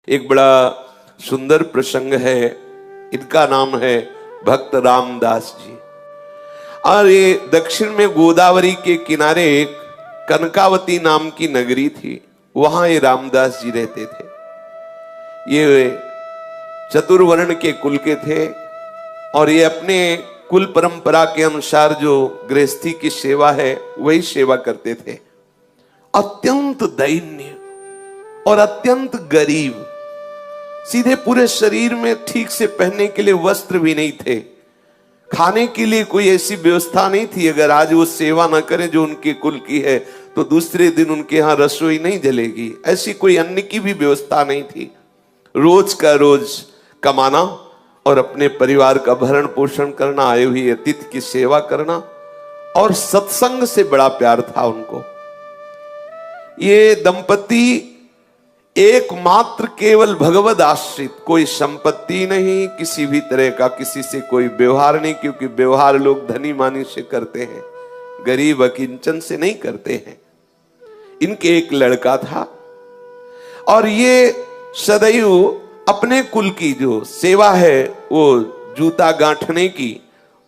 एक बड़ा सुंदर प्रसंग है। इनका नाम है भक्त रामदास जी। और ये दक्षिण में गोदावरी के किनारे एक कनकावती नाम की नगरी थी, वहां ये रामदास जी रहते थे। ये चतुर्वर्ण के कुल के थे और ये अपने कुल परंपरा के अनुसार जो गृहस्थी की सेवा है वही सेवा करते थे। अत्यंत दैन्य और अत्यंत गरीब, सीधे पूरे शरीर में ठीक से पहनने के लिए वस्त्र भी नहीं थे, खाने के लिए कोई ऐसी व्यवस्था नहीं थी। अगर आज वो सेवा ना करें जो उनके कुल की है तो दूसरे दिन उनके यहाँ रसोई नहीं जलेगी, ऐसी कोई अन्न की भी व्यवस्था नहीं थी। रोज का रोज कमाना और अपने परिवार का भरण पोषण करना, आए हुए अतिथि की सेवा करना, और सत्संग से बड़ा प्यार था उनको। ये दंपति एकमात्र केवल भगवद आश्रित, कोई संपत्ति नहीं, किसी भी तरह का किसी से कोई व्यवहार नहीं, क्योंकि व्यवहार लोग धनी मानी से करते हैं, गरीब अकिंचन से नहीं करते हैं। इनके एक लड़का था और ये सदैव अपने कुल की जो सेवा है वो जूता गांठने की,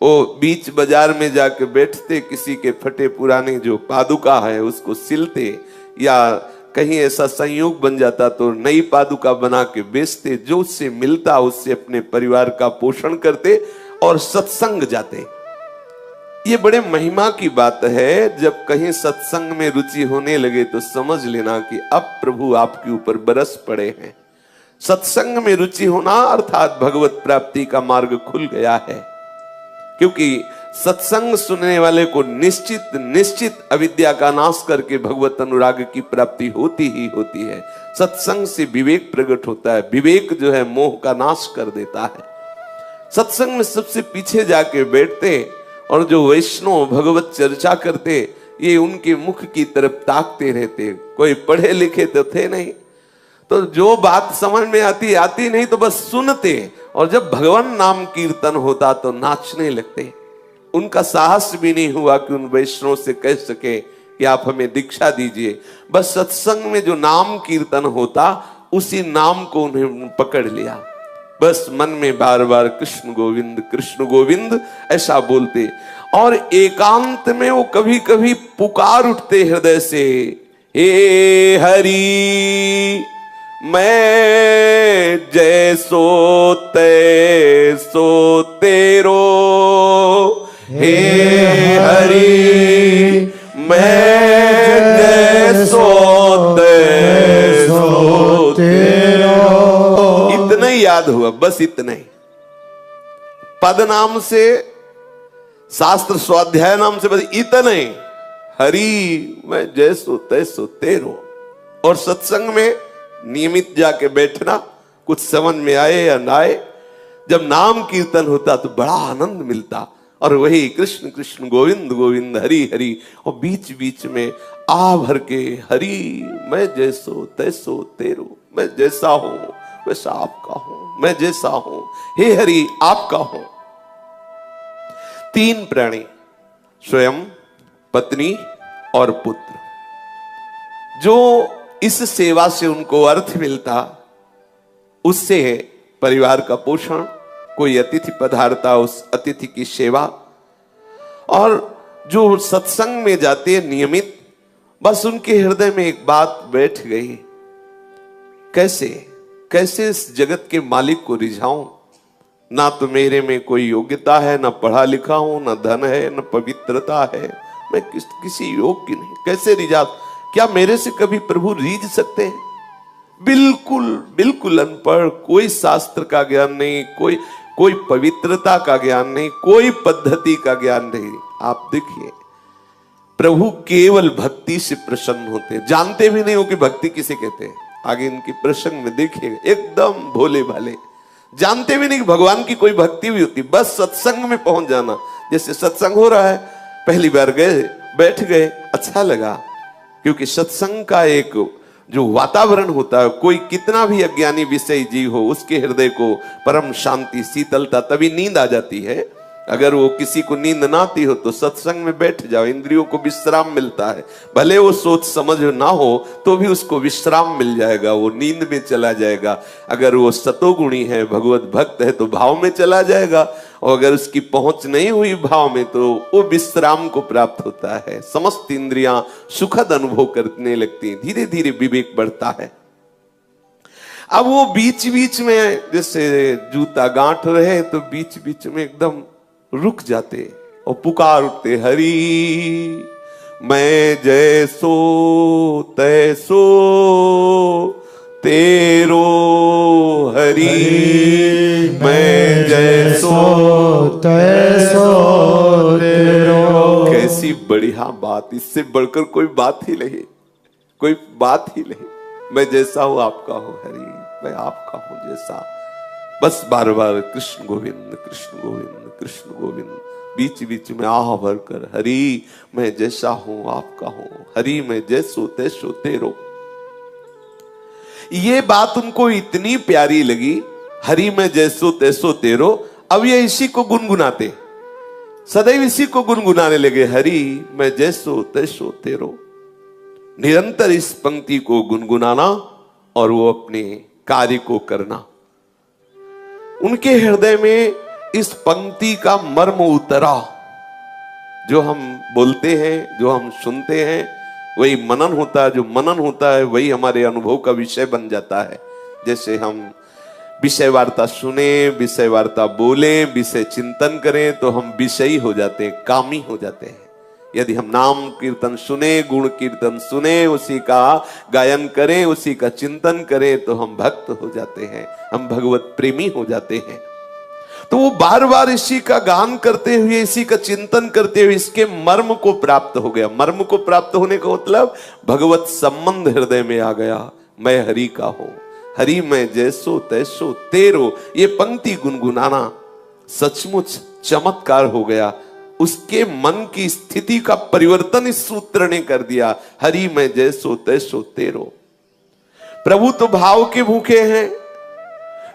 वो बीच बाजार में जाके बैठते, किसी के फटे पुराने जो पादुका है उसको सिलते, या कहीं ऐसा संयोग बन जाता तो नई पादुका बना के बेचते, जो उससे मिलता उससे अपने परिवार का पोषण करते और सत्संग जाते। ये बड़े महिमा की बात है। जब कहीं सत्संग में रुचि होने लगे तो समझ लेना कि अब प्रभु आपके ऊपर बरस पड़े हैं। सत्संग में रुचि होना अर्थात भगवत प्राप्ति का मार्ग खुल गया है, क्योंकि सत्संग सुनने वाले को निश्चित निश्चित अविद्या का नाश करके भगवत अनुराग की प्राप्ति होती ही होती है। सत्संग से विवेक प्रकट होता है, विवेक जो है मोह का नाश कर देता है। सत्संग में सबसे पीछे जाके बैठते और जो वैष्णव भगवत चर्चा करते, ये उनके मुख की तरफ ताकते रहते। कोई पढ़े लिखे तो थे नहीं, तो जो बात समझ में आती नहीं तो बस सुनते, और जब भगवान नाम कीर्तन होता तो नाचने लगते। उनका साहस भी नहीं हुआ कि उन वैष्णव से कह सके कि आप हमें दीक्षा दीजिए। बस सत्संग में जो नाम कीर्तन होता उसी नाम को उन्हें पकड़ लिया। बस मन में बार बार कृष्ण गोविंद ऐसा बोलते, और एकांत में वो कभी कभी पुकार उठते हृदय से, हे हरि मैं जैसो तैसो तेरो, हे हरि मैं जैसो तैसो तेरो। इतना ही याद हुआ, बस इतना ही। पद नाम से, शास्त्र स्वाध्याय नाम से, बस इतना ही, हरि मैं जैसो तैसो तेरो। और सत्संग में नियमित जाके बैठना, कुछ समझ में आए या ना आए, जब नाम कीर्तन होता तो बड़ा आनंद मिलता। और वही कृष्ण कृष्ण गोविंद गोविंद हरि हरि, और बीच बीच में आ भर के हरि मैं जैसो तैसो तेरो, मैं जैसा हूं वैसा आपका हूं, मैं जैसा हूं हे हरि आपका हूं। तीन प्राणी, स्वयं, पत्नी और पुत्र, जो इस सेवा से उनको अर्थ मिलता, उससे परिवार का पोषण, कोई अतिथि पधारता उस अतिथि की सेवा, और जो सत्संग में जाते हैं नियमित, बस उनके हृदय में एक बात बैठ गई, कैसे इस जगत के मालिक को रिझाऊं। ना तो मेरे में कोई योग्यता है, ना पढ़ा लिखा हूं, ना धन है, ना पवित्रता है, मैं किसी योग्य नहीं, कैसे रिझा। क्या मेरे से कभी प्रभु रीझ सकते हैं? बिल्कुल अनपढ़, कोई शास्त्र का ज्ञान नहीं, कोई पवित्रता का ज्ञान नहीं, कोई पद्धति का ज्ञान नहीं। आप देखिए, प्रभु केवल भक्ति से प्रसन्न होते, जानते भी नहीं हो कि भक्ति किसे कहते हैं। आगे इनके प्रसंग में देखिएगा, एकदम भोले भाले, जानते भी नहीं कि भगवान की कोई भक्ति भी होती। बस सत्संग में पहुंच जाना, जैसे सत्संग हो रहा है, पहली बार गए, बैठ गए, अच्छा लगा, क्योंकि सत्संग का एक जो वातावरण होता है, कोई कितना भी अज्ञानी विषय जीव हो, उसके हृदय को परम शांति शीतलता, तभी नींद आ जाती है। अगर वो किसी को नींद ना आती हो तो सत्संग में बैठ जाओ, इंद्रियों को विश्राम मिलता है। भले वो सोच समझ ना हो तो भी उसको विश्राम मिल जाएगा, वो नींद में चला जाएगा। अगर वो सतोगुणी है, भगवत भक्त है, तो भाव में चला जाएगा, और अगर उसकी पहुंच नहीं हुई भाव में तो वो विश्राम को प्राप्त होता है। समस्त इंद्रियां सुखद अनुभव करने लगती हैं, धीरे धीरे विवेक बढ़ता है। अब वो बीच बीच में जैसे जूता गांठ रहे तो बीच बीच में एकदम रुक जाते और पुकार उठते, हरि मैं जैसो तैसो तेरो, हरि मैं जैसो तैसो तेरो। कैसी बढ़िया बात, इससे बढ़कर कोई बात ही नहीं, कोई बात ही नहीं। मैं जैसा हूं आपका हूं हरि, मैं आपका हूं जैसा। बस बार बार कृष्ण गोविंद कृष्ण गोविंद कृष्ण गोविंद, बीच बीच में आह भर कर, हरि मैं जैसा हूं आपका हूं, हरि मैं जैसो तैसो तेरो। ये बात उनको इतनी प्यारी लगी, हरि मैं जैसो तैसो तेरो। अब ये इसी को गुनगुनाते, सदैव इसी को गुनगुनाने लगे, हरि मैं जैसो तैसो तेरो। निरंतर इस पंक्ति को गुनगुनाना और वो अपने कार्य को करना। उनके हृदय में इस पंक्ति का मर्म उतरा। जो हम बोलते हैं, जो हम सुनते हैं, वही मनन होता है। जो मनन होता है वही हमारे अनुभव का विषय बन जाता है। जैसे हम विषय वार्ता सुने, विषय वार्ता बोले, विषय चिंतन करें तो हम विषयी हो जाते हैं, कामी हो जाते हैं। यदि हम नाम कीर्तन सुने, गुण कीर्तन सुने, उसी का गायन करें, उसी का चिंतन करें तो हम भक्त हो जाते हैं, हम भगवत प्रेमी हो जाते हैं। तो वो बार बार इसी का गान करते हुए, इसी का चिंतन करते हुए इसके मर्म को प्राप्त हो गया। मर्म को प्राप्त होने का मतलब भगवत संबंध हृदय में आ गया। मैं हरि का हूं, हरि मैं जैसो तैसो तेरो। ये पंक्ति गुनगुनाना सचमुच चमत्कार हो गया। उसके मन की स्थिति का परिवर्तन इस सूत्र ने कर दिया, हरि मैं जैसो तैसो तेरो। प्रभु तो भाव के भूखे हैं,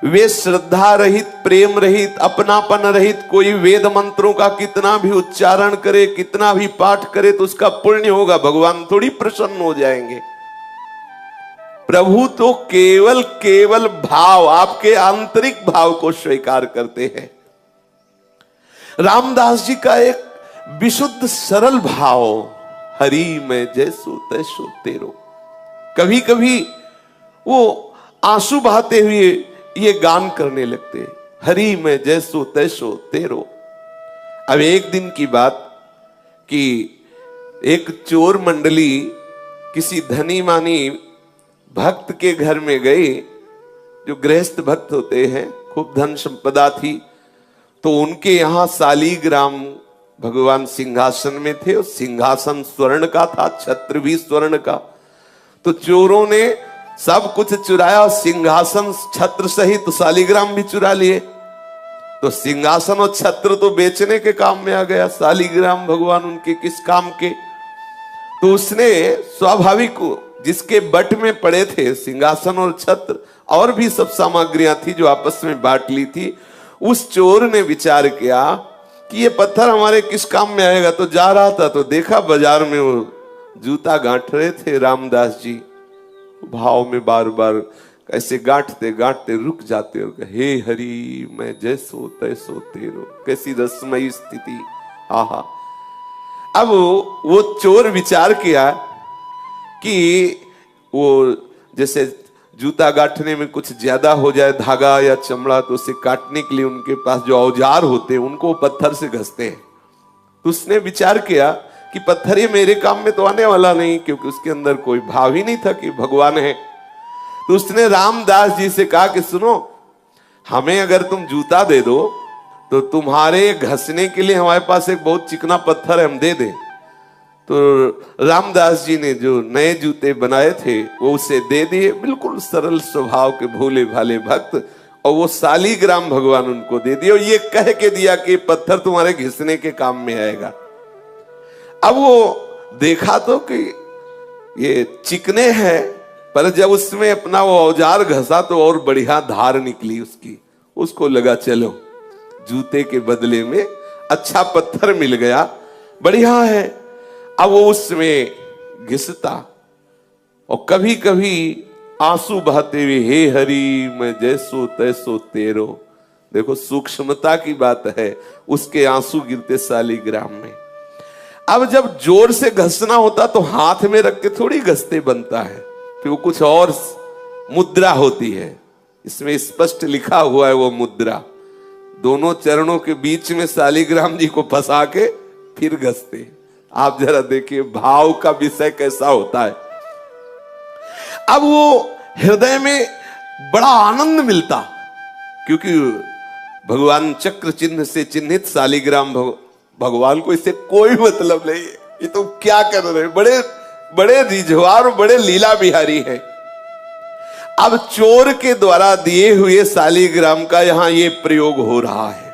वे श्रद्धा रहित, प्रेम रहित, अपनापन रहित, कोई वेद मंत्रों का कितना भी उच्चारण करे, कितना भी पाठ करे तो उसका पुण्य होगा, भगवान थोड़ी प्रसन्न हो जाएंगे। प्रभु तो केवल केवल भाव, आपके आंतरिक भाव को स्वीकार करते हैं। रामदास जी का एक विशुद्ध सरल भाव, हरि मैं जैसो तैसो तेरो। कभी कभी वो आंसू बहाते हुए ये गान करने लगते, हरि मैं जैसो तैसो तेरो। अब एक दिन की बात कि एक चोर मंडली किसी धनी मानी भक्त के घर में गई, जो गृहस्थ भक्त होते हैं, खूब धन संपदा थी। तो उनके यहां शालीग्राम भगवान सिंहासन में थे, और सिंहासन स्वर्ण का था, छत्र भी स्वर्ण का। तो चोरों ने सब कुछ चुराया, सिंहासन छत्र सहित शालीग्राम भी चुरा लिए। तो सिंहासन और छत्र तो बेचने के काम में आ गया, शालीग्राम भगवान उनके किस काम के। तो उसने स्वाभाविक, जिसके बट में पड़े थे सिंहासन और छत्र, और भी सब सामग्रियां थी जो आपस में बांट ली थी। उस चोर ने विचार किया कि ये पत्थर हमारे किस काम में आएगा। तो जा रहा था तो देखा बाजार में वो जूता गांठ रहे थे रामदास जी। भाव में बार बार ऐसे गांठते गांठते रुक जाते और कहे, हे हरि मैं जैसो तैसो तेरो। कैसी रसमयी स्थिति, आहा। अब वो चोर विचार किया कि वो जैसे जूता गांठने में कुछ ज्यादा हो जाए धागा या चमड़ा, तो उसे काटने के लिए उनके पास जो औजार होते हैं उनको पत्थर से घसते हैं। तो उसने विचार किया कि पत्थर ये मेरे काम में तो आने वाला नहीं, क्योंकि उसके अंदर कोई भाव ही नहीं था कि भगवान है। तो उसने रामदास जी से कहा कि सुनो, हमें अगर तुम जूता दे दो तो तुम्हारे घसने के लिए हमारे पास एक बहुत चिकना पत्थर है, हम दे दें। तो रामदास जी ने जो नए जूते बनाए थे वो उसे दे दिए, बिल्कुल सरल स्वभाव के भोले भाले भक्त। और वो शालीग्राम भगवान उनको दे दिए, और ये कह के दिया कि पत्थर तुम्हारे घिसने के काम में आएगा। अब वो देखा तो कि ये चिकने हैं, पर जब उसमें अपना वो औजार घसा तो और बढ़िया धार निकली उसकी। उसको लगा चलो जूते के बदले में अच्छा पत्थर मिल गया, बढ़िया है। अब वो उसमें घिसता और कभी कभी आंसू बहाते हुए, हे हरि मैं जैसो तैसो तेरो। देखो सूक्ष्मता की बात है, उसके आंसू गिरते शालिग्राम में। अब जब जोर से घसना होता तो हाथ में रख के थोड़ी घसते बनता है, फिर वो कुछ और मुद्रा होती है, इसमें स्पष्ट लिखा हुआ है वो मुद्रा। दोनों चरणों के बीच में शालिग्राम जी को फंसा के फिर घसते। आप जरा देखिए भाव का विषय कैसा होता है। अब वो हृदय में बड़ा आनंद मिलता, क्योंकि भगवान चक्र चिन्ह से चिन्हित शालिग्राम भगवान को इससे कोई मतलब नहीं है, ये तो क्या कर रहे हैं, बड़े बड़े रिझवार, बड़े लीला बिहारी हैं। अब चोर के द्वारा दिए हुए शालिग्राम का यहां ये प्रयोग हो रहा है।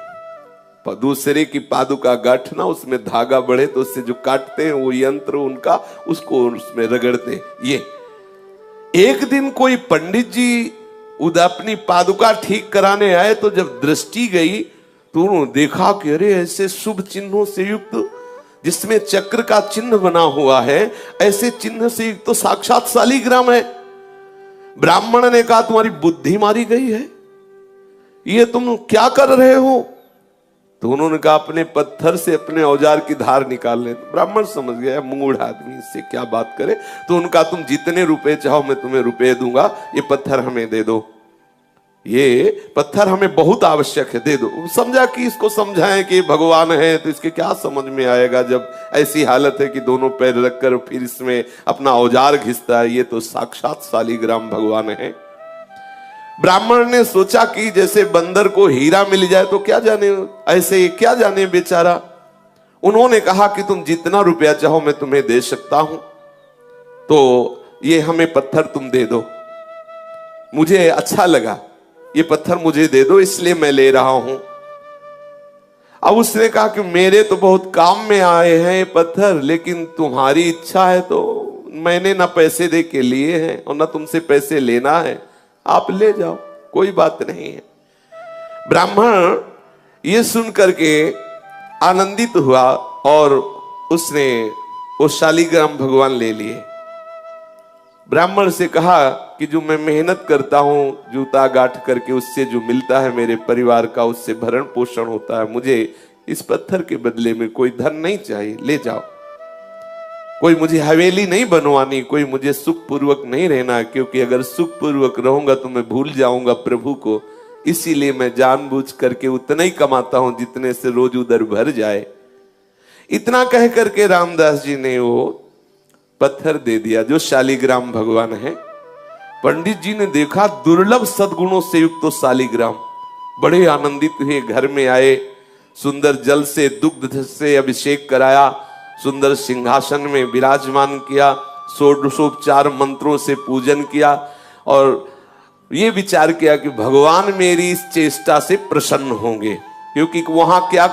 दूसरे की पादुका गांठना, उसमें धागा बढ़े तो उससे जो काटते हैं वो यंत्र उनका, उसको उसमें रगड़ते। ये एक दिन कोई पंडित जी अपनी पादुका ठीक कराने आए, तो जब दृष्टि गई तो उन्होंने देखा कि अरे ऐसे शुभ चिन्हों से युक्त, जिसमें चक्र का चिन्ह बना हुआ है, ऐसे चिन्ह से युक्त तो साक्षात शालिग्राम है। ब्राह्मण ने कहा तुम्हारी बुद्धि मारी गई है, ये तुम क्या कर रहे हो? तो उन्होंने कहा अपने पत्थर से अपने औजार की धार निकाल ले। ब्राह्मण समझ गया मूढ़ आदमी, इससे क्या बात करे। तो उनका तुम जितने रुपए चाहो मैं तुम्हें रुपए दूंगा, ये पत्थर हमें दे दो, ये पत्थर हमें बहुत आवश्यक है, दे दो। समझा कि इसको समझाएं कि भगवान है, तो इसके क्या समझ में आएगा जब ऐसी हालत है कि दोनों पैर रखकर फिर इसमें अपना औजार घिसता है। ये तो साक्षात शालिग्राम भगवान है। ब्राह्मण ने सोचा कि जैसे बंदर को हीरा मिल जाए तो क्या जाने, ऐसे क्या जाने बेचारा। उन्होंने कहा कि तुम जितना रुपया चाहो मैं तुम्हें दे सकता हूं, तो ये हमें पत्थर तुम दे दो, मुझे अच्छा लगा, ये पत्थर मुझे दे दो इसलिए मैं ले रहा हूं। अब उसने कहा कि मेरे तो बहुत काम में आए हैं ये पत्थर, लेकिन तुम्हारी इच्छा है तो मैंने ना पैसे दे के लिए हैं और ना तुमसे पैसे लेना है, आप ले जाओ, कोई बात नहीं है। ब्राह्मण ये सुन करके आनंदित हुआ और उसने वो शालिग्राम भगवान ले लिए। ब्राह्मण से कहा कि जो मैं मेहनत करता हूं जूता गांठ करके, उससे जो मिलता है मेरे परिवार का, उससे भरण पोषण होता है, मुझे इस पत्थर के बदले में कोई धन नहीं चाहिए, ले जाओ। कोई मुझे हवेली नहीं बनवानी, कोई मुझे सुख पूर्वक नहीं रहना, क्योंकि अगर सुख पूर्वक रहूंगा तो मैं भूल जाऊंगा प्रभु को, इसीलिए मैं जानबूझ करके उतना ही कमाता हूं जितने से रोज उधर भर जाए। इतना कह करके रामदास जी ने वो पत्थर दे दिया जो शालिग्राम भगवान है। पंडित जी ने देखा दुर्लभ सद्गुणों से युक्त तो शालिग्राम, बड़े आनंदित हुए, घर में आए, सुंदर जल से दुग्ध से अभिषेक कराया, सुंदर सिंहासन में विराजमान किया, षोडशोपचार मंत्रों से पूजन किया और ये विचार किया कि भगवान मेरी इस चेष्टा से प्रसन्न होंगे, क्योंकि वहां क्या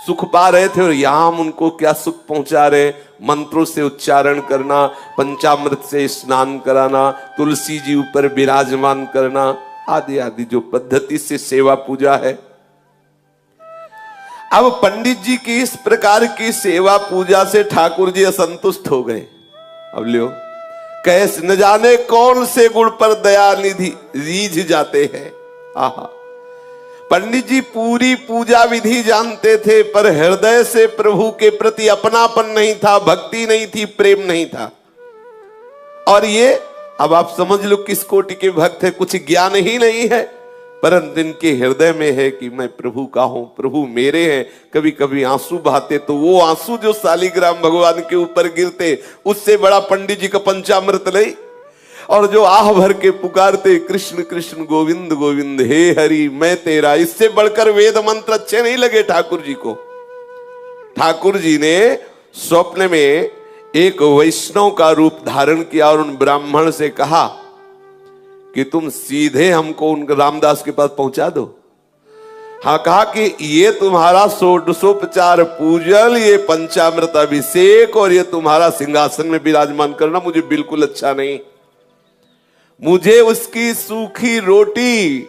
सुख पा रहे थे और यहां हम उनको क्या सुख पहुंचा रहे। मंत्रों से उच्चारण करना, पंचामृत से स्नान कराना, तुलसी जी ऊपर विराजमान करना, आदि आदि जो पद्धति से सेवा पूजा है। अब पंडित जी की इस प्रकार की सेवा पूजा से ठाकुर जी असंतुष्ट हो गए। अब लियो कैस न जाने कौन से गुण पर दया निधि रीझ जाते हैं। आहा, पंडित जी पूरी पूजा विधि जानते थे, पर हृदय से प्रभु के प्रति अपनापन नहीं था, भक्ति नहीं थी, प्रेम नहीं था। और ये अब आप समझ लो किस कोटि के भक्त है, कुछ ज्ञान ही नहीं है, परंतु इनके हृदय में है कि मैं प्रभु का हूं, प्रभु मेरे हैं। कभी कभी आंसू बहाते तो वो आंसू जो शालिग्राम भगवान के ऊपर गिरते, उससे बड़ा पंडित जी का पंचामृत नहीं। और जो आह भर के पुकारते कृष्ण कृष्ण गोविंद गोविंद हे हरि मैं तेरा, इससे बढ़कर वेद मंत्र अच्छे नहीं लगे ठाकुर जी को। ठाकुर जी ने स्वप्न में एक वैष्णव का रूप धारण किया और उन ब्राह्मण से कहा कि तुम सीधे हमको उन रामदास के पास पहुंचा दो। हाँ, कहा कि ये तुम्हारा षोडशोपचार पूजन, ये पंचामृत अभिषेक और ये तुम्हारा सिंहासन में विराजमान करना मुझे बिल्कुल अच्छा नहीं। मुझे उसकी सूखी रोटी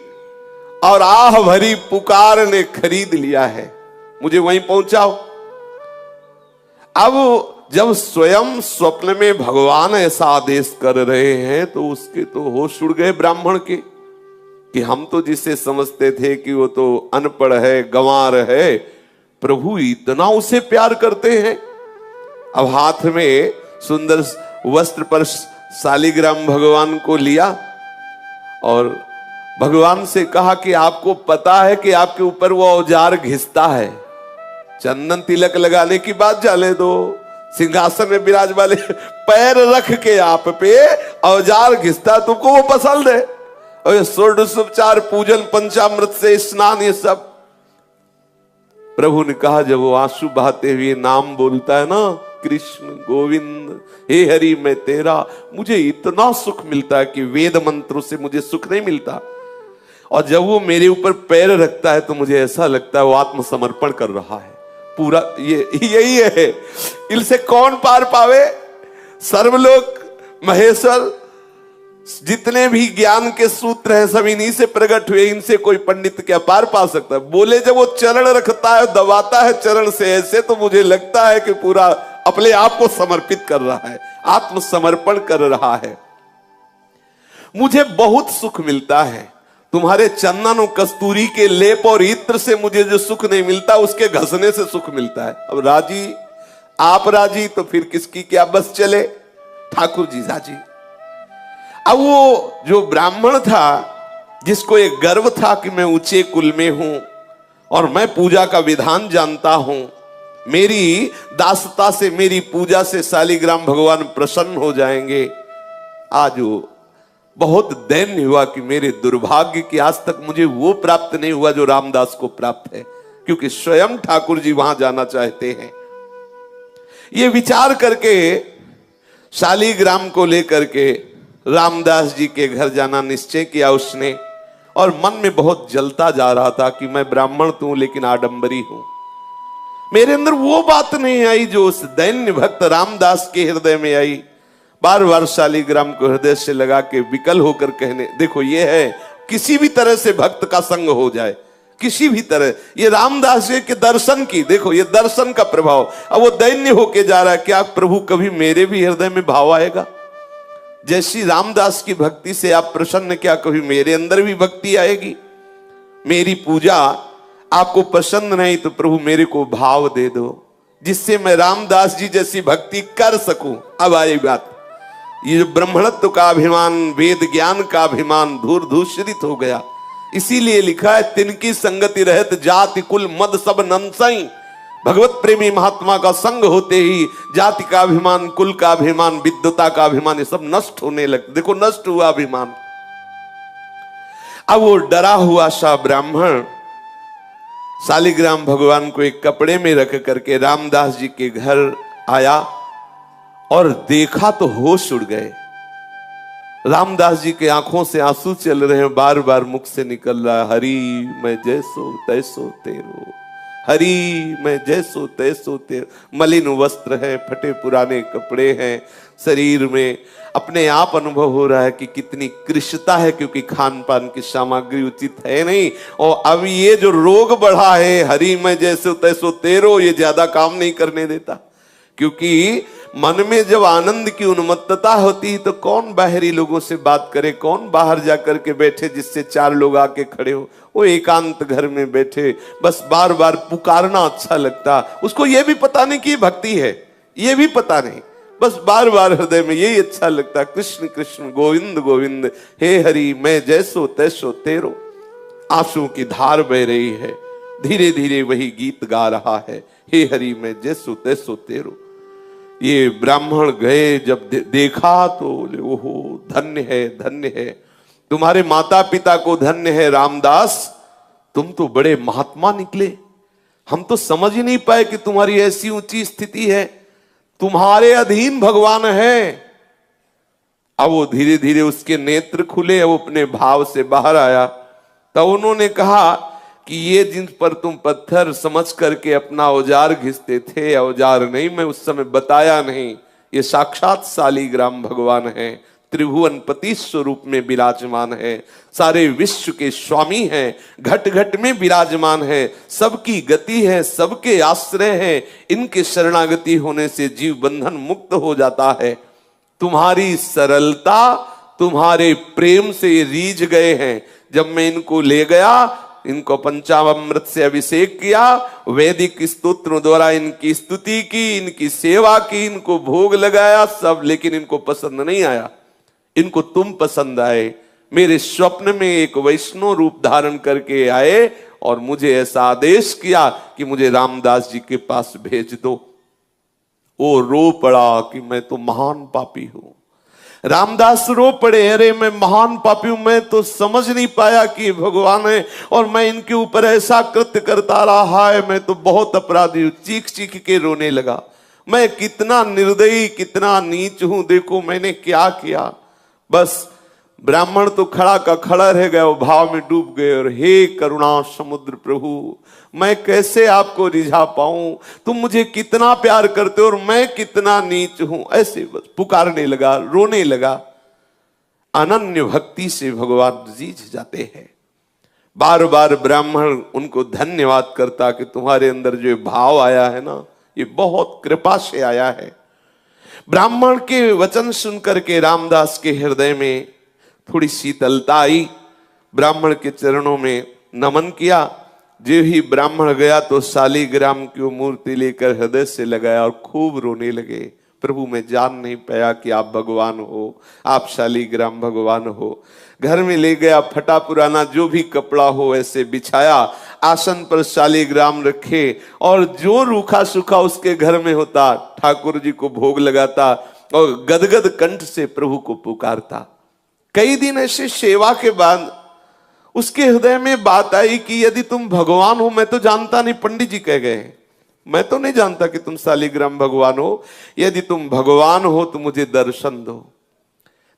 और आह भरी पुकार ने खरीद लिया है। मुझे वहीं पहुंचाओ। अब जब स्वयं स्वप्न में भगवान ऐसा आदेश कर रहे हैं तो उसके तो होश उड़ गए ब्राह्मण के, कि हम तो जिसे समझते थे कि वो तो अनपढ़ है, गंवार है, प्रभु इतना उसे प्यार करते हैं। अब हाथ में सुंदर वस्त्र पर शालिग्राम भगवान को लिया और भगवान से कहा कि आपको पता है कि आपके ऊपर वो औजार घिसता है, चंदन तिलक लगाने की बात जाने दो, सिंहासन में विराज वाले पैर रख के आप पे औजार घिसता, तुमको वो पसंद है? और षोडशोपचार पूजन, पंचामृत से स्नान, ये सब। प्रभु ने कहा जब वो आंसू बहाते हुए नाम बोलता है ना, कृष्ण गोविंद हे हरि मैं तेरा, मुझे इतना सुख मिलता है कि वेद मंत्रों से मुझे सुख नहीं मिलता। और जब वो मेरे ऊपर पैर रखता है तो मुझे ऐसा लगता है वो आत्मसमर्पण कर रहा है पूरा। यही है, इनसे कौन पार पावे? सर्वलोक महेश्वर जितने भी ज्ञान के सूत्र हैं सब इन्हीं से प्रकट हुए, इनसे कोई पंडित क्या पार पा सकता है? बोले जब वो चरण रखता है, दबाता है चरण से ऐसे, तो मुझे लगता है कि पूरा अपने आप को समर्पित कर रहा है, आत्मसमर्पण कर रहा है। मुझे बहुत सुख मिलता है, तुम्हारे चंदन और कस्तूरी के लेप और इत्र से मुझे जो सुख नहीं मिलता उसके घसने से सुख मिलता है। अब राजी, आप राजी तो फिर किसकी क्या बस चले? ठाकुर जी राजी। अब वो जो ब्राह्मण था जिसको एक गर्व था कि मैं ऊंचे कुल में हूं और मैं पूजा का विधान जानता हूं, मेरी दासता से, मेरी पूजा से शालिग्राम भगवान प्रसन्न हो जाएंगे, आज वो बहुत दैन्य हुआ कि मेरे दुर्भाग्य की आज तक मुझे वो प्राप्त नहीं हुआ जो रामदास को प्राप्त है, क्योंकि स्वयं ठाकुर जी वहां जाना चाहते हैं। ये विचार करके शालिग्राम को लेकर के रामदास जी के घर जाना निश्चय किया उसने, और मन में बहुत जलता जा रहा था कि मैं ब्राह्मण तो हूं लेकिन आडंबरी हूं। मेरे अंदर वो बात नहीं आई जो उस दैन्य भक्त रामदास के हृदय में आई। बार बार शालिग्राम को हृदय से लगा के विकल होकर कहने, देखो ये है किसी भी तरह से भक्त का संग हो जाए, किसी भी तरह, ये रामदास जी के दर्शन की, देखो ये दर्शन का प्रभाव। अब वो दैन्य होके जा रहा है, क्या प्रभु कभी मेरे भी हृदय में भाव आएगा? जैसी रामदास की भक्ति से आप प्रसन्न, क्या कभी मेरे अंदर भी भक्ति आएगी? मेरी पूजा आपको पसंद नहीं तो प्रभु मेरे को भाव दे दो, जिससे मैं रामदास जी जैसी भक्ति कर सकूं। अब आई बात, ये जो ब्रह्मणत्व का अभिमान, वेद ज्ञान का अभिमान धूर धूषित हो गया। इसीलिए लिखा है, तिनकी संगति रहत जाति कुल मद सब नंसई। भगवत प्रेमी महात्मा का संग होते ही जाति का अभिमान, कुल का अभिमान, विद्वता का अभिमान, ये सब नष्ट होने लगे। देखो नष्ट हुआ अभिमान। अब वो डरा हुआ सा ब्राह्मण शालिग्राम भगवान को एक कपड़े में रख करके रामदास जी के घर आया और देखा तो होश उड़ गए। रामदास जी के आंखों से आंसू चल रहे हैं, बार बार मुख से निकल रहा है, हरि मैं जैसो तैसो तेरो, हरि मैं जैसो तैसो तेरो। मलिन वस्त्र है, फटे पुराने कपड़े हैं, शरीर में अपने आप अनुभव हो रहा है कि कितनी कृशता है, क्योंकि खान पान की सामग्री उचित है नहीं। और अब ये जो रोग बढ़ा है, हरि मैं जैसो तैसो तेरो, ये ज्यादा काम नहीं करने देता। क्योंकि मन में जब आनंद की उन्मत्तता होती है तो कौन बाहरी लोगों से बात करे, कौन बाहर जाकर के बैठे जिससे चार लोग आके खड़े हो। वो एकांत घर में बैठे बस बार बार पुकारना अच्छा लगता, उसको ये भी पता नहीं कि भक्ति है, ये भी पता नहीं, बस बार बार हृदय में यही अच्छा लगता, कृष्ण कृष्ण गोविंद गोविंद हे हरि मैं जैसो तैसो तेरो। आंसुओं की धार बह रही है, धीरे धीरे वही गीत गा रहा है, हे हरि मैं जैसो तैसो तेरो। ये ब्राह्मण गए, जब देखा तो बोले ओहो धन्य है, तुम्हारे माता पिता को धन्य है रामदास, तुम तो बड़े महात्मा निकले। हम तो समझ ही नहीं पाए कि तुम्हारी ऐसी ऊंची स्थिति है, तुम्हारे अधीन भगवान है। अब वो धीरे धीरे उसके नेत्र खुले, अब अपने भाव से बाहर आया। तब उन्होंने कहा कि ये जिन पर तुम पत्थर समझ करके अपना औजार घिसते थे, औजार नहीं, मैं उस समय बताया नहीं, ये साक्षात शालिग्राम भगवान हैं, त्रिभुवनपति स्वरूप में विराजमान है, सारे विश्व के स्वामी हैं, घट घट में विराजमान है, सबकी गति है, सबके आश्रय है। इनके शरणागति होने से जीव बंधन मुक्त हो जाता है। तुम्हारी सरलता, तुम्हारे प्रेम से ये रीझ गए हैं। जब मैं इनको ले गया, इनको पंचामृत से अभिषेक किया, वैदिक स्तोत्रों द्वारा इनकी स्तुति की, इनकी सेवा की, इनको भोग लगाया सब, लेकिन इनको पसंद नहीं आया। इनको तुम पसंद आए। मेरे स्वप्न में एक वैष्णव रूप धारण करके आए और मुझे ऐसा आदेश किया कि मुझे रामदास जी के पास भेज दो। वो रो पड़ा कि मैं तो महान पापी हूं। रामदास रो पड़े, अरे मैं महान पापी हूं, मैं तो समझ नहीं पाया कि भगवान है और मैं इनके ऊपर ऐसा कृत्य करता रहा है, मैं तो बहुत अपराधी हूं। चीख चीख के रोने लगा, मैं कितना निर्दयी, कितना नीच हूं, देखो मैंने क्या किया। बस ब्राह्मण तो खड़ा का खड़ा रह गया, वो भाव में डूब गए और हे करुणा समुद्र प्रभु, मैं कैसे आपको रिझा पाऊं, तुम मुझे कितना प्यार करते हो और मैं कितना नीच हूं। ऐसे बस पुकारने लगा, रोने लगा। अनन्य भक्ति से भगवान रीझ जाते हैं। बार बार ब्राह्मण उनको धन्यवाद करता कि तुम्हारे अंदर जो भाव आया है ना, ये बहुत कृपा से आया है। ब्राह्मण के वचन सुनकर के रामदास के हृदय में थोड़ी शीतलता आई। ब्राह्मण के चरणों में नमन किया। जो ही ब्राह्मण गया तो शालिग्राम की वो मूर्ति लेकर हृदय से लगाया और खूब रोने लगे। प्रभु मैं जान नहीं पाया कि आप भगवान हो, आप शालिग्राम भगवान हो। घर में ले गया, फटा पुराना जो भी कपड़ा हो ऐसे बिछाया, आसन पर शालिग्राम रखे और जो रूखा सूखा उसके घर में होता ठाकुर जी को भोग लगाता और गदगद कंठ से प्रभु को पुकारता। कई दिन ऐसे सेवा के बाद उसके हृदय में बात आई कि यदि तुम भगवान हो, मैं तो जानता नहीं, पंडित जी कह गए, मैं तो नहीं जानता कि तुम शालिग्राम भगवान हो, यदि तुम भगवान हो तो मुझे दर्शन दो।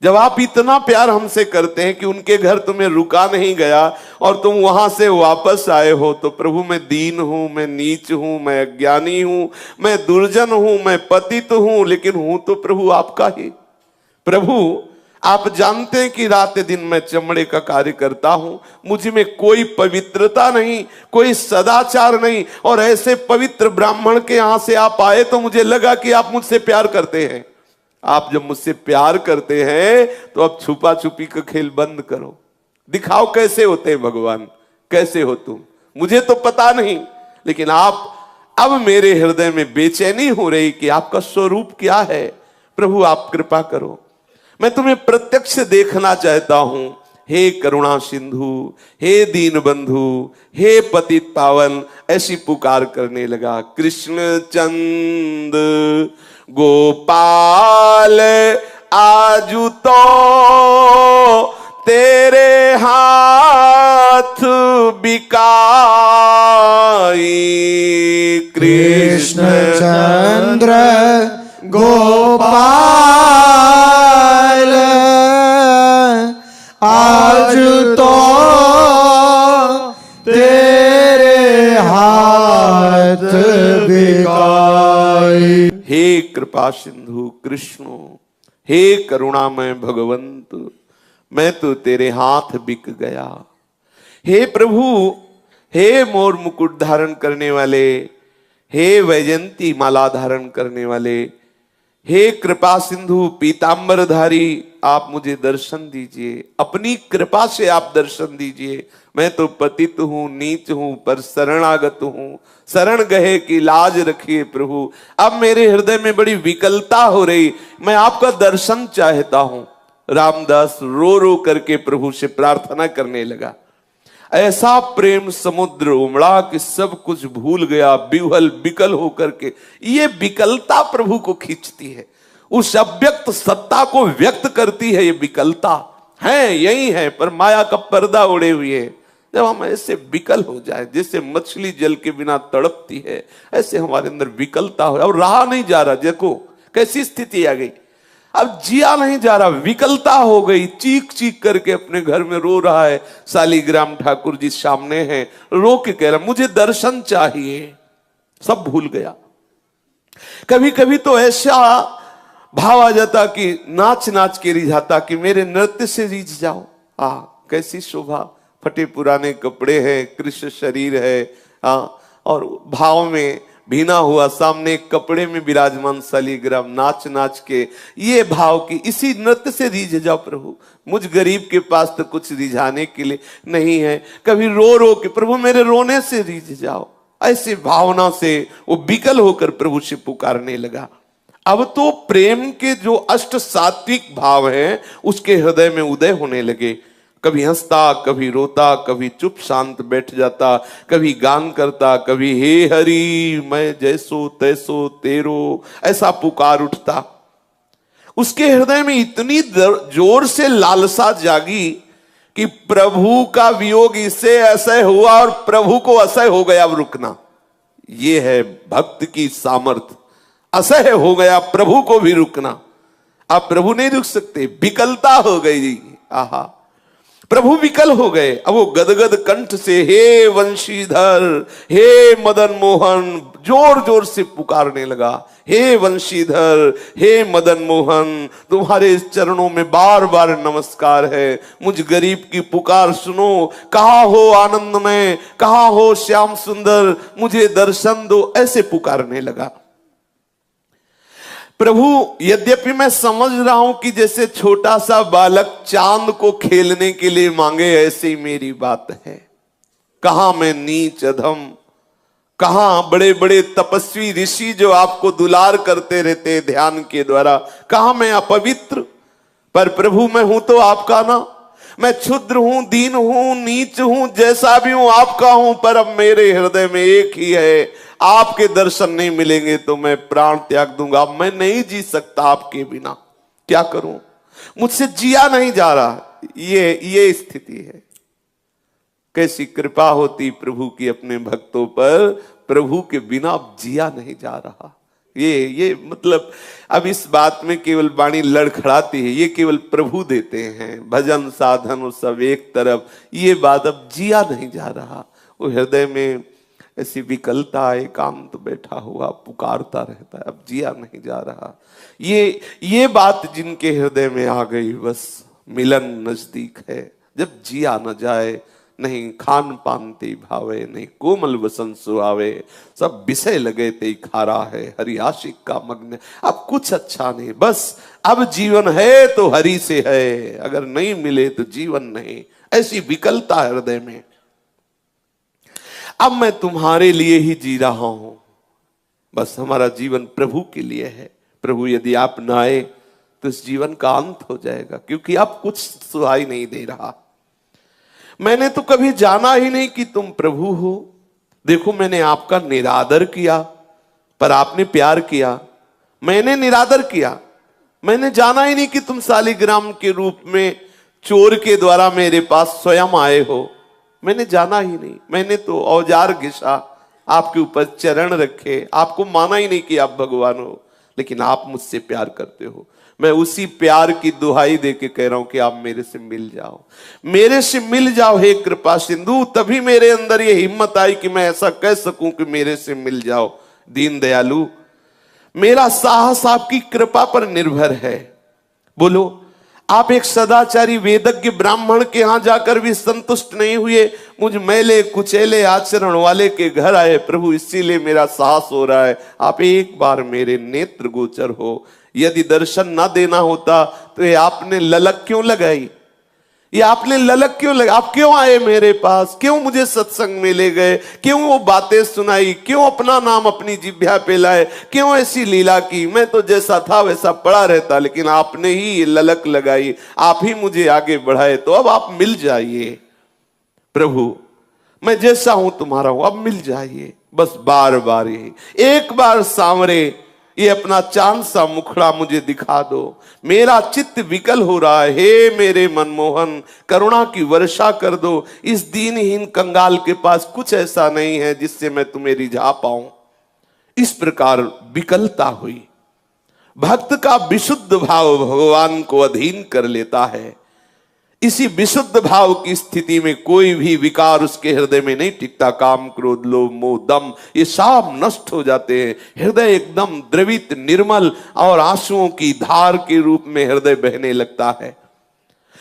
जब आप इतना प्यार हमसे करते हैं कि उनके घर तुम्हें रुका नहीं गया और तुम वहां से वापस आए हो, तो प्रभु मैं दीन हूं, मैं नीच हूं, मैं अज्ञानी हूं, मैं दुर्जन हूं, मैं पतित हूं, लेकिन हूं तो प्रभु आपका ही। प्रभु आप जानते हैं कि रात दिन मैं चमड़े का कार्य करता हूं, मुझ में कोई पवित्रता नहीं, कोई सदाचार नहीं, और ऐसे पवित्र ब्राह्मण के यहां से आप आए तो मुझे लगा कि आप मुझसे प्यार करते हैं। आप जब मुझसे प्यार करते हैं तो अब छुपा छुपी का खेल बंद करो, दिखाओ कैसे होते हैं भगवान, कैसे हो तुम, मुझे तो पता नहीं, लेकिन आप अब मेरे हृदय में बेचैनी हो रही कि आपका स्वरूप क्या है। प्रभु आप कृपा करो, मैं तुम्हें प्रत्यक्ष देखना चाहता हूं। हे करुणा सिंधु, हे दीन बंधु, हे पतित पावन, ऐसी पुकार करने लगा। कृष्ण चंद गोपाल आजू तो तेरे हाथ बिकाई। कृष्ण चंद्र गोपाल आज तो तेरे हाथ बिकाई। हे कृपा सिंधु कृष्ण, हे करुणामय भगवंत, मैं तो तेरे हाथ बिक गया। हे प्रभु, हे मोर मुकुट धारण करने वाले, हे वैजंती माला धारण करने वाले, हे कृपा सिंधु पीतांबरधारी, आप मुझे दर्शन दीजिए, अपनी कृपा से आप दर्शन दीजिए। मैं तो पतित हूं, नीच हूं, पर शरणागत हूं, शरण गए की लाज रखिए प्रभु। अब मेरे हृदय में बड़ी विकलता हो रही, मैं आपका दर्शन चाहता हूं। रामदास रो रो करके प्रभु से प्रार्थना करने लगा। ऐसा प्रेम समुद्र उमड़ा कि सब कुछ भूल गया, विह्वल विकल होकर के। ये विकलता प्रभु को खींचती है, उस अव्यक्त सत्ता को व्यक्त करती है। ये विकलता है, यही है, पर माया का पर्दा उड़े हुए है। जब हम ऐसे विकल हो जाए, जैसे मछली जल के बिना तड़पती है, ऐसे हमारे अंदर विकलता हो और रहा नहीं जा रहा। देखो कैसी स्थिति आ गई, अब जिया नहीं जा रहा, विकलता हो गई। चीख चीख करके अपने घर में रो रहा है। शालिग्राम ठाकुर जी सामने हैं, रो के कह रहा मुझे दर्शन चाहिए। सब भूल गया। कभी कभी तो ऐसा भाव आ जाता कि नाच नाच के रिझाता कि मेरे नृत्य से रीझ जाओ। कैसी शोभा, फटे पुराने कपड़े हैं, कृष्ण शरीर है, और भाव में भीना हुआ सामने कपड़े में विराजमान शालिग्राम, नाच नाच के ये भाव की इसी नृत्य से रीझ जाओ प्रभु। मुझ गरीब के पास तो कुछ रिझाने के लिए नहीं है। कभी रो रो के प्रभु मेरे रोने से रीझ जाओ। ऐसी भावना से वो विकल होकर प्रभु से पुकारने लगा। अब तो प्रेम के जो अष्ट सात्विक भाव हैं उसके हृदय में उदय होने लगे। कभी हंसता, कभी रोता, कभी चुप शांत बैठ जाता, कभी गान करता, कभी हे हरि मैं जैसो तैसो तेरो, ऐसा पुकार उठता। उसके हृदय में इतनी जोर से लालसा जागी कि प्रभु का वियोग इससे असह्य हुआ और प्रभु को असह्य हो गया अब रुकना। ये है भक्त की सामर्थ। असह्य हो गया प्रभु को भी रुकना। अब प्रभु नहीं रुक सकते, विकलता हो गई। आहा, प्रभु विकल हो गए। अब वो गदगद कंठ से हे वंशीधर, हे मदन मोहन, जोर जोर से पुकारने लगा। हे वंशीधर, हे मदन मोहन, तुम्हारे चरणों में बार बार नमस्कार है। मुझ गरीब की पुकार सुनो। कहाँ हो आनंदमय, कहाँ हो श्याम सुंदर, मुझे दर्शन दो, ऐसे पुकारने लगा। प्रभु यद्यपि मैं समझ रहा हूं कि जैसे छोटा सा बालक चांद को खेलने के लिए मांगे, ऐसे ही मेरी बात है। कहां मैं नीच अधम, कहां बड़े बड़े तपस्वी ऋषि जो आपको दुलार करते रहते ध्यान के द्वारा, कहां मैं अपवित्र। पर प्रभु मैं हूं तो आपका ना। मैं क्षुद्र हूं, दीन हूं, नीच हूं, जैसा भी हूं आपका हूं। पर अब मेरे हृदय में एक ही है, आपके दर्शन नहीं मिलेंगे तो मैं प्राण त्याग दूंगा। मैं नहीं जी सकता आपके बिना। क्या करूं, मुझसे जिया नहीं जा रहा। ये स्थिति है। कैसी कृपा होती प्रभु की अपने भक्तों पर। प्रभु के बिना अब जिया नहीं जा रहा। ये मतलब अब इस बात में केवल वाणी लड़खड़ाती है। ये केवल प्रभु देते हैं। भजन साधन और सब एक तरफ, ये बात अब जिया नहीं जा रहा। वो हृदय में ऐसी विकलता, एकांत बैठा हुआ पुकारता रहता है, अब जिया नहीं जा रहा। ये बात जिनके हृदय में आ गई, बस मिलन नजदीक है। जब जिया न जाए, नहीं खान पान ते भावे, नहीं कोमल वसन सुहावे, सब विषय लगे ते खारा है, हरि आशिक का मग्न। अब कुछ अच्छा नहीं, बस अब जीवन है तो हरि से है, अगर नहीं मिले तो जीवन नहीं। ऐसी विकलता हृदय में। अब मैं तुम्हारे लिए ही जी रहा हूं, बस हमारा जीवन प्रभु के लिए है। प्रभु यदि आप न आए तो इस जीवन का अंत हो जाएगा, क्योंकि आप कुछ सुहाई नहीं दे रहा। मैंने तो कभी जाना ही नहीं कि तुम प्रभु हो। देखो मैंने आपका निरादर किया, पर आपने प्यार किया। मैंने निरादर किया, मैंने जाना ही नहीं कि तुम शालिग्राम के रूप में चोर के द्वारा मेरे पास स्वयं आए हो। मैंने जाना ही नहीं। मैंने तो औजार घिसा, आपके ऊपर चरण रखे, आपको माना ही नहीं कि आप भगवान हो, लेकिन आप मुझसे प्यार करते हो। मैं उसी प्यार की दुहाई दे के कह रहा हूं कि आप मेरे से मिल जाओ, मेरे से मिल जाओ हे कृपा सिंधु। तभी मेरे अंदर ये हिम्मत आई कि मैं ऐसा कह सकूं कि मेरे से मिल जाओ। दीन दयालु, मेरा साहस आपकी कृपा पर निर्भर है। बोलो, आप एक सदाचारी वेदज्ञ ब्राह्मण के यहां जाकर भी संतुष्ट नहीं हुए, मुझ मैले कुचेले आचरण वाले के घर आए प्रभु, इसीलिए मेरा साहस हो रहा है। आप एक बार मेरे नेत्र गोचर हो। यदि दर्शन ना देना होता तो ये आपने ललक क्यों लगाई? ये आपने ललक क्यों लगाई? आप क्यों आए मेरे पास? क्यों मुझे सत्संग में ले गए? क्यों वो बातें सुनाई? क्यों अपना नाम अपनी जिह्वा पे लाए? क्यों ऐसी लीला की? मैं तो जैसा था वैसा पड़ा रहता, लेकिन आपने ही ये ललक लगाई, आप ही मुझे आगे बढ़ाए। तो अब आप मिल जाइए प्रभु, मैं जैसा हूं तुम्हारा हूं, अब मिल जाइए। बस बार बार यही, एक बार सांवरे ये अपना चांद सा मुखड़ा मुझे दिखा दो। मेरा चित्त विकल हो रहा है, हे मेरे मनमोहन, करुणा की वर्षा कर दो। इस दीनहीन कंगाल के पास कुछ ऐसा नहीं है जिससे मैं तुम्हें रिझा पाऊं। इस प्रकार विकलता हुई। भक्त का विशुद्ध भाव भगवान को अधीन कर लेता है। इसी विशुद्ध भाव की स्थिति में कोई भी विकार उसके हृदय में नहीं टिकता। काम, क्रोध, लोभ, मोह, दम, ये सब नष्ट हो जाते हैं। हृदय एकदम द्रवित, निर्मल और आंसुओं की धार के रूप में हृदय बहने लगता है।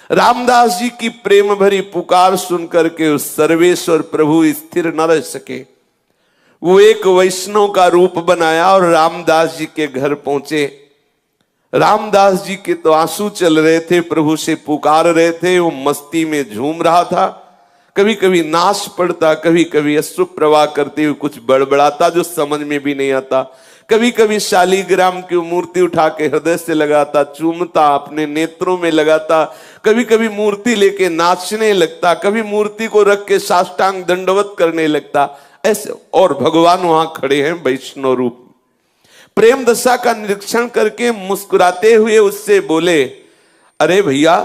रामदास जी की प्रेम भरी पुकार सुनकर के उस सर्वेश्वर प्रभु स्थिर न रह सके। वो एक वैष्णव का रूप बनाया और रामदास जी के घर पहुंचे। रामदास जी के तो आंसू चल रहे थे, प्रभु से पुकार रहे थे, वो मस्ती में झूम रहा था। कभी कभी नाच पड़ता, कभी कभी अश्रु प्रवाह करते हुए कुछ बड़बड़ाता जो समझ में भी नहीं आता। कभी कभी शालीग्राम की मूर्ति उठा के हृदय से लगाता, चूमता, अपने नेत्रों में लगाता। कभी कभी मूर्ति लेके नाचने लगता, कभी मूर्ति को रख के साष्टांग दंडवत करने लगता। ऐसे और भगवान वहां खड़े हैं वैष्णव रूप। प्रेम दशा का निरीक्षण करके मुस्कुराते हुए उससे बोले, अरे भैया,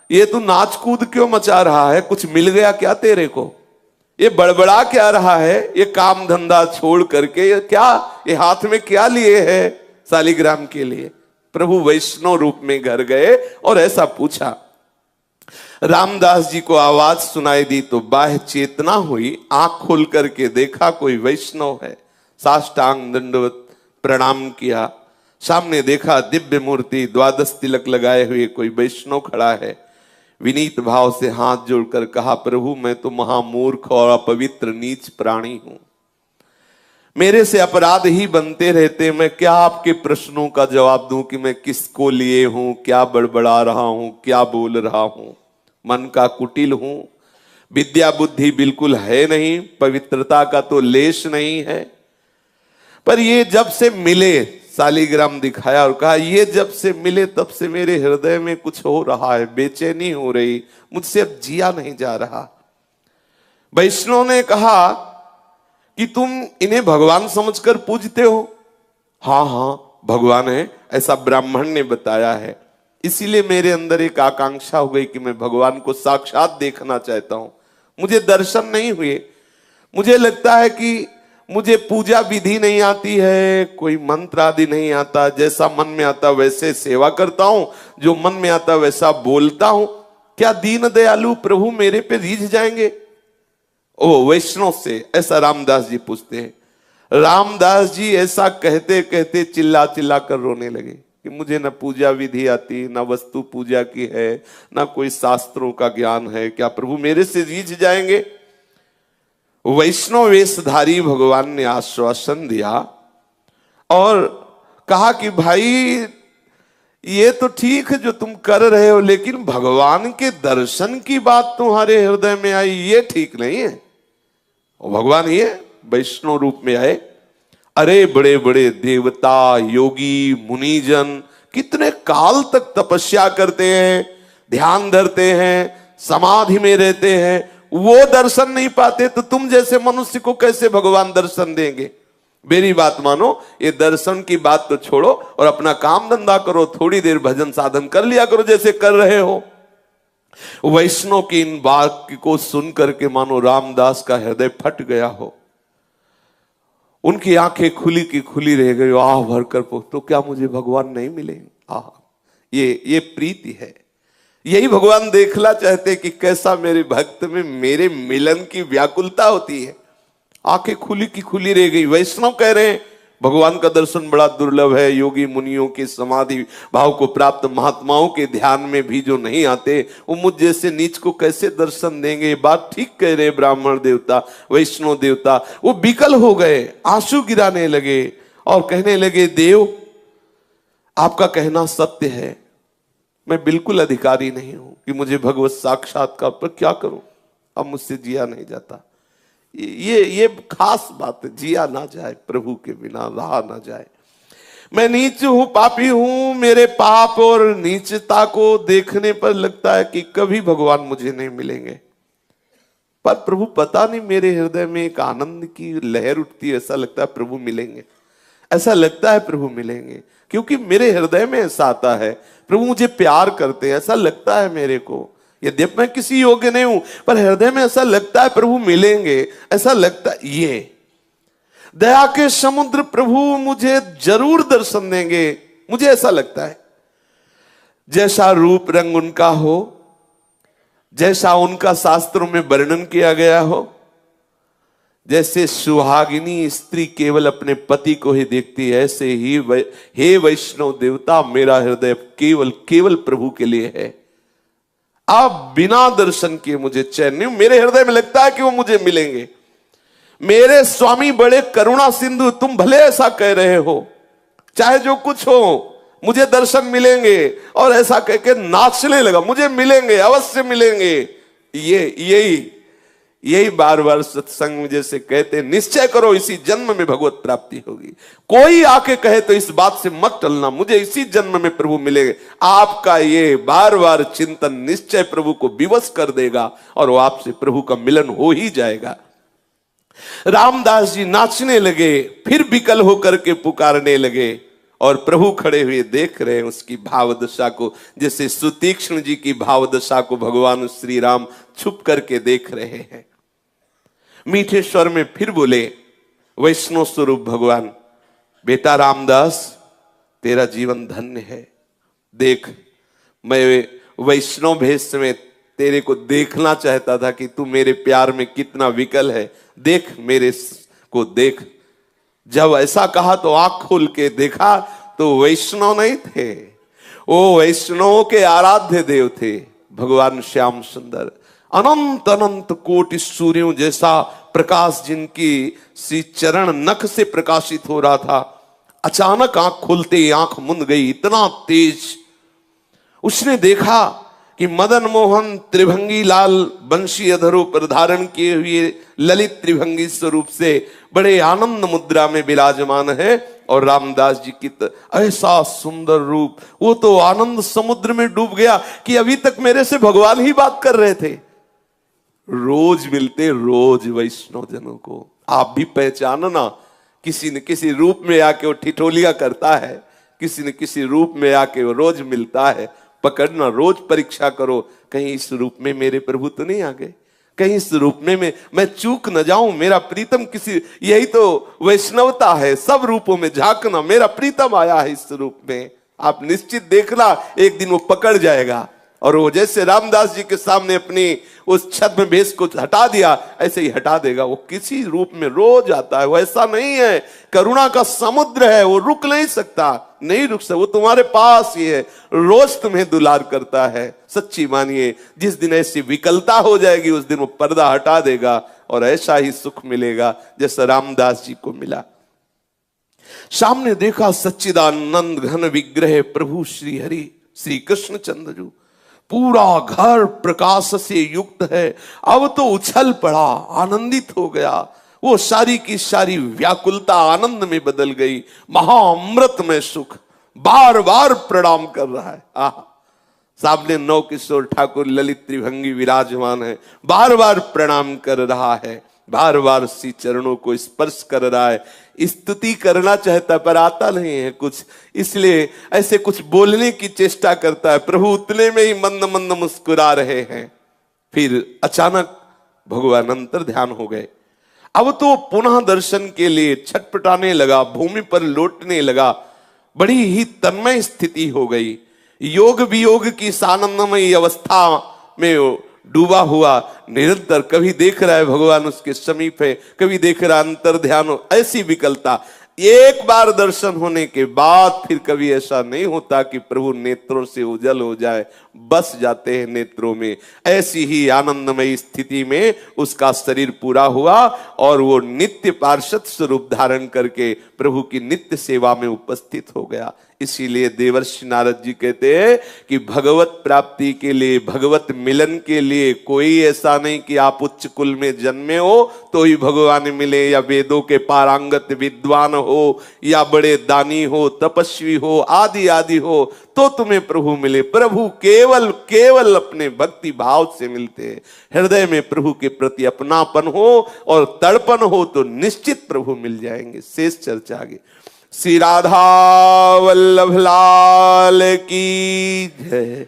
ये तू नाच कूद क्यों मचा रहा है? कुछ मिल गया क्या तेरे को? ये बड़बड़ा क्या रहा है? ये काम धंधा छोड़ करके ये हाथ में क्या लिए है शालीग्राम के लिए? प्रभु वैष्णव रूप में घर गए और ऐसा पूछा। रामदास जी को आवाज सुनाई दी तो बाह्य चेतना हुई, आंख खोल करके देखा कोई वैष्णव है। साष्टांग दंडवत प्रणाम किया। सामने देखा दिव्य मूर्ति, द्वादश तिलक लगाए हुए कोई वैष्णव खड़ा है। विनीत भाव से हाथ जोड़कर कहा, प्रभु मैं तो महामूर्ख और अपवित्र नीच प्राणी हूं, मेरे से अपराध ही बनते रहते। मैं क्या आपके प्रश्नों का जवाब दूं कि मैं किसको लिए हूं, क्या बड़बड़ा रहा हूं, क्या बोल रहा हूं? मन का कुटिल हूं, विद्या बुद्धि बिल्कुल है नहीं, पवित्रता का तो लेश नहीं है। पर ये जब से मिले, शालीग्राम दिखाया और कहा, ये जब से मिले तब से मेरे हृदय में कुछ हो रहा है, बेचैनी हो रही, मुझसे अब जिया नहीं जा रहा। वैष्णव ने कहा कि तुम इन्हें भगवान समझकर पूजते हो? हाँ हाँ भगवान है, ऐसा ब्राह्मण ने बताया है। इसीलिए मेरे अंदर एक आकांक्षा हो गई कि मैं भगवान को साक्षात देखना चाहता हूं। मुझे दर्शन नहीं हुए। मुझे लगता है कि मुझे पूजा विधि नहीं आती है, कोई मंत्र आदि नहीं आता। जैसा मन में आता वैसे सेवा करता हूं, जो मन में आता वैसा बोलता हूं। क्या दीन दयालु प्रभु मेरे पे रीझ जाएंगे? ओ वैष्णव से ऐसा रामदास जी पूछते हैं। रामदास जी ऐसा कहते कहते चिल्ला चिल्ला कर रोने लगे कि मुझे न पूजा विधि आती, न वस्तु पूजा की है, न कोई शास्त्रों का ज्ञान है। क्या प्रभु मेरे से रीझ जाएंगे? वैष्णव वेशधारी भगवान ने आश्वासन दिया और कहा कि भाई ये तो ठीक है जो तुम कर रहे हो, लेकिन भगवान के दर्शन की बात तुम्हारे हृदय में आई, ये ठीक नहीं है। और भगवान ये वैष्णव रूप में आए। अरे बड़े बड़े देवता, योगी, मुनिजन कितने काल तक तपस्या करते हैं, ध्यान धरते हैं, समाधि में रहते हैं, वो दर्शन नहीं पाते तो तुम जैसे मनुष्य को कैसे भगवान दर्शन देंगे? मेरी बात मानो, ये दर्शन की बात तो छोड़ो और अपना काम धंधा करो, थोड़ी देर भजन साधन कर लिया करो जैसे कर रहे हो। वैष्णव की इन वाक्य को सुन करके मानो रामदास का हृदय फट गया हो। उनकी आंखें खुली की खुली रह गई। आह भरकर तो क्या मुझे भगवान नहीं मिलेंगे? आह, ये प्रीति है। यही भगवान देखना चाहते कि कैसा मेरे भक्त में मेरे मिलन की व्याकुलता होती है। आंखें खुली की खुली रह गई। वैष्णव कह रहे हैं भगवान का दर्शन बड़ा दुर्लभ है। योगी मुनियों के समाधि भाव को प्राप्त महात्माओं के ध्यान में भी जो नहीं आते, वो मुझ जैसे नीच को कैसे दर्शन देंगे? बात ठीक कह रहे ब्राह्मण देवता, वैष्णव देवता। वो विकल हो गए, आंसू गिराने लगे और कहने लगे, देव आपका कहना सत्य है, मैं बिल्कुल अधिकारी नहीं हूं कि मुझे भगवत साक्षात्कार, पर क्या करूं, अब मुझसे जिया नहीं जाता। ये खास बात है, जिया ना जाए, प्रभु के बिना रहा ना जाए। मैं नीच हूं, पापी हूं। मेरे पाप और नीचता को देखने पर लगता है कि कभी भगवान मुझे नहीं मिलेंगे। पर प्रभु पता नहीं, मेरे हृदय में एक आनंद की लहर उठती है। ऐसा लगता है प्रभु मिलेंगे, ऐसा लगता है प्रभु मिलेंगे, क्योंकि मेरे हृदय में ऐसा आता है प्रभु मुझे प्यार करते हैं। ऐसा लगता है मेरे को, यद्यपि मैं किसी योग्य नहीं हूं, पर हृदय में ऐसा लगता है प्रभु मिलेंगे। ऐसा लगता है ये दया के समुद्र प्रभु मुझे जरूर दर्शन देंगे, मुझे ऐसा लगता है। जैसा रूप रंग उनका हो, जैसा उनका शास्त्रों में वर्णन किया गया हो, जैसे सुहागिनी स्त्री केवल अपने पति को ही देखती है, ऐसे ही हे वैष्णव देवता, मेरा हृदय केवल केवल प्रभु के लिए है। आप बिना दर्शन किए मुझे चैन नहीं, मेरे हृदय में लगता है कि वो मुझे मिलेंगे। मेरे स्वामी बड़े करुणा सिंधु, तुम भले ऐसा कह रहे हो, चाहे जो कुछ हो मुझे दर्शन मिलेंगे, और ऐसा कह के नाचने लगा, मुझे मिलेंगे, अवश्य मिलेंगे। यही बार बार सत्संग में जैसे कहते, निश्चय करो इसी जन्म में भगवत प्राप्ति होगी। कोई आके कहे तो इस बात से मत टलना, मुझे इसी जन्म में प्रभु मिलेंगे। आपका ये बार बार चिंतन निश्चय प्रभु को विवश कर देगा, और वो आपसे प्रभु का मिलन हो ही जाएगा। रामदास जी नाचने लगे, फिर विकल होकर के पुकारने लगे, और प्रभु खड़े हुए देख रहे हैं उसकी भावदशा को, जैसे सुतीक्ष्ण जी की भावदशा को भगवान श्री राम छुप करके देख रहे हैं। मीठे स्वर में फिर बोले, वैष्णव स्वरूप भगवान, बेटा रामदास, तेरा जीवन धन्य है। देख, मैं वैष्णव भेष में तेरे को देखना चाहता था कि तू मेरे प्यार में कितना विकल है। देख, मेरे को देख। जब ऐसा कहा तो आंख खोल के देखा तो वैष्णव नहीं थे, वो वैष्णव के आराध्य देव थे भगवान श्याम सुंदर। अनंत अनंत कोटि सूर्यों जैसा प्रकाश जिनकी श्री चरण नख से प्रकाशित हो रहा था, अचानक आंख खुलते ही आंख मुंद गई, इतना तेज। उसने देखा कि मदन मोहन त्रिभंगी लाल बंशी अधरों पर धारण किए हुए ललित त्रिभंगी स्वरूप से बड़े आनंद मुद्रा में विराजमान है, और रामदास जी की ऐसा सुंदर रूप, वो तो आनंद समुद्र में डूब गया कि अभी तक मेरे से भगवान ही बात कर रहे थे। रोज मिलते रोज वैष्णव जनों को, आप भी पहचानना, किसी न किसी रूप में आके वो ठिठोलिया करता है, किसी न किसी रूप में आके वो रोज मिलता है। पकड़ना, रोज परीक्षा करो, कहीं इस रूप में मेरे प्रभु तो नहीं आ गए, कहीं इस रूप में मैं चूक न जाऊं, मेरा प्रीतम किसी, यही तो वैष्णवता है, सब रूपों में झांकना, मेरा प्रीतम आया है इस रूप में। आप निश्चित देखना, एक दिन वो पकड़ जाएगा। और वो जैसे रामदास जी के सामने अपनी उस छद्म भेष को हटा दिया, ऐसे ही हटा देगा। वो किसी रूप में रोज आता है, वो ऐसा नहीं है, करुणा का समुद्र है, वो रुक नहीं सकता, नहीं रुक सकता, वो तुम्हारे पास ही है, रोज तुम्हें दुलार करता है। सच्ची मानिए, जिस दिन ऐसी विकलता हो जाएगी उस दिन वो पर्दा हटा देगा, और ऐसा ही सुख मिलेगा जैसा रामदास जी को मिला। सामने देखा सच्चिदानंद घन विग्रह प्रभु श्री हरि श्री कृष्ण चंद्र, पूरा घर प्रकाश से युक्त है। अब तो उछल पड़ा, आनंदित हो गया, वो सारी की सारी व्याकुलता आनंद में बदल गई। महाअमृत में सुख, बार बार प्रणाम कर रहा है। सामने नौ किशोर ठाकुर ललित त्रिभंगी विराजमान है, बार बार प्रणाम कर रहा है, बार बार श्री चरणों को स्पर्श कर रहा है। स्तुति करना चाहता पर आता नहीं है कुछ, इसलिए ऐसे कुछ बोलने की चेष्टा करता है। प्रभु उतने में ही मंद मंद मुस्कुरा रहे हैं। फिर अचानक भगवान अंतर ध्यान हो गए। अब तो पुनः दर्शन के लिए छटपटाने लगा, भूमि पर लौटने लगा, बड़ी ही तन्मय स्थिति हो गई। योग वियोग की सानंदमयी अवस्था में डूबा हुआ निरंतर, कभी देख रहा है भगवान उसके समीप है, कभी देख रहा अंतर ध्यान, ऐसी विकलता। एक बार दर्शन होने के बाद फिर कभी ऐसा नहीं होता कि प्रभु नेत्रों से उजल हो जाए, बस जाते हैं नेत्रों में। ऐसी ही आनंदमयी स्थिति में उसका शरीर पूरा हुआ, और वो नित्य पार्षद स्वरूप धारण करके प्रभु की नित्य सेवा में उपस्थित हो गया। इसीलिए देवर्षि नारद जी कहते हैं कि भगवत प्राप्ति के लिए, भगवत मिलन के लिए कोई ऐसा नहीं कि आप उच्च कुल में जन्मे हो तो ही भगवान मिले, या वेदों के पारंगत विद्वान हो, या बड़े दानी हो, तपस्वी हो, आदि आदि हो तो तुम्हें प्रभु मिले। प्रभु केवल केवल अपने भक्ति भाव से मिलते हैं। हृदय में प्रभु के प्रति अपनापन हो और तड़पन हो तो निश्चित प्रभु मिल जाएंगे। शेष चर्चा आगे। श्री राधा वल्लभ लाल की जय।